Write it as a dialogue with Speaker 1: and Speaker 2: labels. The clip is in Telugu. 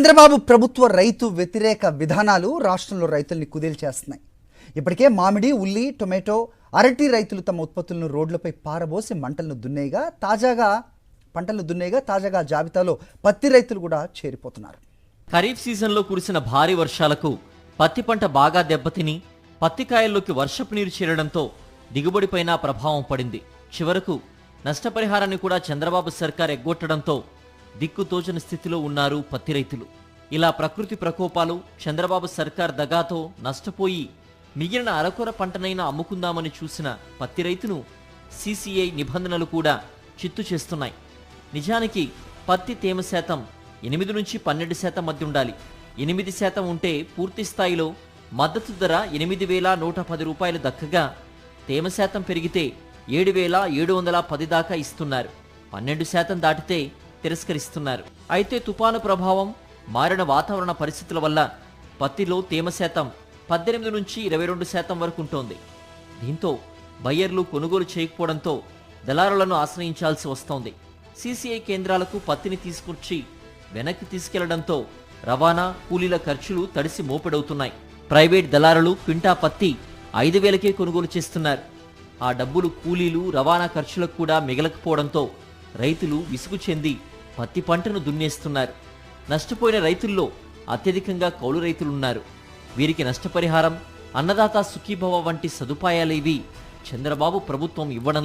Speaker 1: చంద్రబాబు ప్రభుత్వ రైతు వ్యతిరేక విధానాలు రాష్ట్రంలో రైతుల్ని కుదేల్చేస్తున్నాయి. ఇప్పటికే మామిడి, ఉల్లి, టొమాటో, అరటి రైతులు తమ ఉత్పత్తులను రోడ్లపై పారబోసి పంటలను దున్నేయగా తాజాగా జాబితాలో పత్తి రైతులు కూడా చేరిపోతున్నారు.
Speaker 2: ఖరీఫ్ సీజన్లో కురిసిన భారీ వర్షాలకు పత్తి పంట బాగా దెబ్బతిని పత్తికాయల్లోకి వర్షపు నీరు చేరడంతో దిగుబడిపైన ప్రభావం పడింది. చివరకు నష్టపరిహారాన్ని కూడా చంద్రబాబు సర్కార్ ఎగ్గొట్టడంతో దిక్కుతోచని స్థితిలో ఉన్నారు పత్తి రైతులు. ఇలా ప్రకృతి ప్రకోపాలు, చంద్రబాబు సర్కార్ దగాతో నష్టపోయి మిగిలిన అరకొర పంటనైనా అమ్ముకుందామని చూసిన పత్తి రైతును సీసీఐ నిబంధనలు కూడా చిత్తు చేస్తున్నాయి. నిజానికి పత్తి తేమ శాతం 8 నుంచి 12% మధ్య ఉండాలి. 8% ఉంటే పూర్తి స్థాయిలో మద్దతు ధర 8,110 రూపాయలు దక్కగా, తేమ శాతం పెరిగితే 7,710 దాకా ఇస్తున్నారు. 12% దాటితే తిరస్కరిస్తున్నారు. అయితే తుపాను ప్రభావం, మారిన వాతావరణ పరిస్థితుల వల్ల పత్తిలో తేమ శాతం 18 నుంచి 22% వరకు ఉంటుంది. దీంతో బయ్యర్లు కొనుగోలు చేయకపోవడంతో దళారులను ఆశ్రయించాల్సి వస్తోంది. సీసీఐ కేంద్రాలకు పత్తిని తీసుకొచ్చి వెనక్కి తీసుకెళ్లడంతో రవాణా, కూలీల ఖర్చులు తడిసి మోపెడవుతున్నాయి. ప్రైవేట్ దళారులు క్వింటా పత్తి 5,000కే కొనుగోలు చేస్తున్నారు. ఆ డబ్బులు కూలీలు, రవాణా ఖర్చులకు కూడా మిగలకపోవడంతో రైతులు విసుగు చెంది పత్తి పంటను దున్నేస్తున్నారు. నష్టపోయిన రైతుల్లో అత్యధికంగా కౌలు రైతులున్నారు. వీరికి నష్టపరిహారం, అన్నదాత సుఖీభవ వంటి సదుపాయాలేవి చంద్రబాబు ప్రభుత్వం ఇవ్వడం